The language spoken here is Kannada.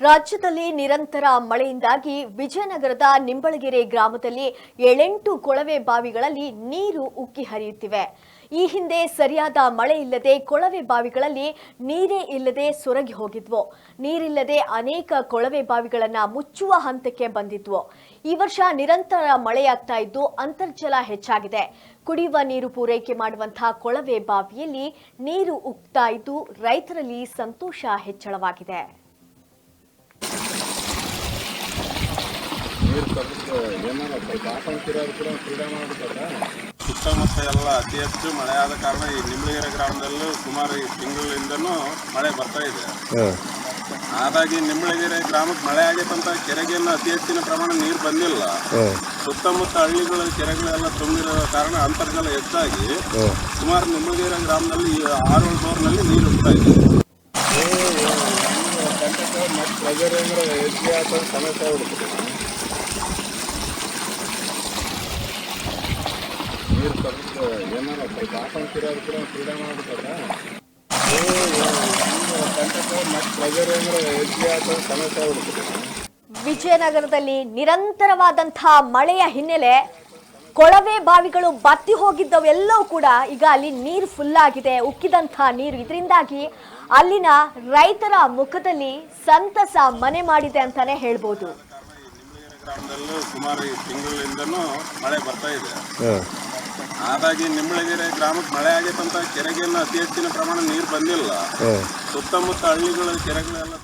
ರಾಜ್ಯದಲ್ಲಿ ನಿರಂತರ ಮಳೆಯಿಂದಾಗಿ ವಿಜಯನಗರದ ನಿಂಬಳಗೆರೆ ಗ್ರಾಮದಲ್ಲಿ 7 ಕೊಳವೆ ಬಾವಿಗಳಲ್ಲಿ ನೀರು ಉಕ್ಕಿ ಹರಿಯುತ್ತಿವೆ. ಈ ಹಿಂದೆ ಸರಿಯಾದ ಮಳೆ ಇಲ್ಲದೆ ಕೊಳವೆ ಬಾವಿಗಳಲ್ಲಿ ನೀರೇ ಇಲ್ಲದೆ ಸೊರಗಿ ಹೋಗಿದ್ವು. ನೀರಿಲ್ಲದೆ ಅನೇಕ ಕೊಳವೆ ಬಾವಿಗಳನ್ನು ಮುಚ್ಚುವ ಹಂತಕ್ಕೆ ಬಂದಿದ್ವು. ಈ ವರ್ಷ ನಿರಂತರ ಮಳೆಯಾಗ್ತಾ ಇದ್ದು ಅಂತರ್ಜಲ ಹೆಚ್ಚಾಗಿದೆ. ಕುಡಿಯುವ ನೀರು ಪೂರೈಕೆ ಮಾಡುವಂತಹ ಕೊಳವೆ ಬಾವಿಯಲ್ಲಿ ನೀರು ಉಕ್ತಾ ಇದ್ದು ರೈತರಲ್ಲಿ ಸಂತೋಷ ಹೆಚ್ಚಳವಾಗಿದೆ. ಸುತ್ತಮುತ್ತ ಎಲ್ಲ ಅತಿ ಹೆಚ್ಚು ಮಳೆಯಾದ ಕಾರಣ ಈ ನಿಂಬಳಗೆರೆ ಗ್ರಾಮದಲ್ಲೂ ಸುಮಾರು ತಿಂಗಳಿಂದನೂ ಮಳೆ ಬರ್ತಾ ಇದೆ. ಹಾಗಾಗಿ ನಿಂಬಳಗೆರೆ ಗ್ರಾಮಕ್ಕೆ ಮಳೆ ಆಗೈತಂತ ಕೆರೆಗೆಲ್ಲ ಅತಿ ಹೆಚ್ಚಿನ ಪ್ರಮಾಣ ನೀರು ಬಂದಿಲ್ಲ. ಸುತ್ತಮುತ್ತ ಹಳ್ಳಿಗಳ ಕೆರೆಗಳೆಲ್ಲ ತುಂಬಿರೋ ಕಾರಣ ಅಂತರ್ಜಲ ಹೆಚ್ಚಾಗಿ ಸುಮಾರು ನಿಂಬಳಗೆರೆ ಗ್ರಾಮದಲ್ಲಿ 6 ಬೋರ್ನಲ್ಲಿ ನೀರು ಉಂಟಾ ಇದೆ. ಸಮಸ್ಯೆ ಆಗ್ಬಿಡುತ್ತೆ. ವಿಜಯನಗರದಲ್ಲಿ ನಿರಂತರವಾದಂತಹ ಮಳೆಯ ಹಿನ್ನೆಲೆ ಕೊಳವೆ ಬಾವಿಗಳು ಬತ್ತಿ ಹೋಗಿದ್ದವೆಲ್ಲವೂ ಕೂಡ ಈಗ ಅಲ್ಲಿ ನೀರು ಫುಲ್ ಆಗಿದೆ, ಉಕ್ಕಿದಂತಹ ನೀರು. ಇದರಿಂದಾಗಿ ಅಲ್ಲಿನ ರೈತರ ಮುಖದಲ್ಲಿ ಸಂತಸ ಮನೆ ಮಾಡಿದೆ ಅಂತಾನೆ ಹೇಳ್ಬೋದು. ಗ್ರಾಮದಲ್ಲೂ ಸುಮಾರು ತಿಂಗಳಿಂದನೂ ಮಳೆ ಬರ್ತಾ ಇದೆ. ಹಾಗಾಗಿ ನಿಂಬಳಗೆರೆ ಗ್ರಾಮಕ್ಕೆ ಮಳೆ ಆಗೈತಂತ ಕೆರೆಗೆಲ್ಲ ಅತಿ ಹೆಚ್ಚಿನ ಪ್ರಮಾಣ ನೀರು ಬಂದಿಲ್ಲ. ಸುತ್ತಮುತ್ತ ಹಳ್ಳಿಗಳ ಕೆರೆಗಳೆಲ್ಲ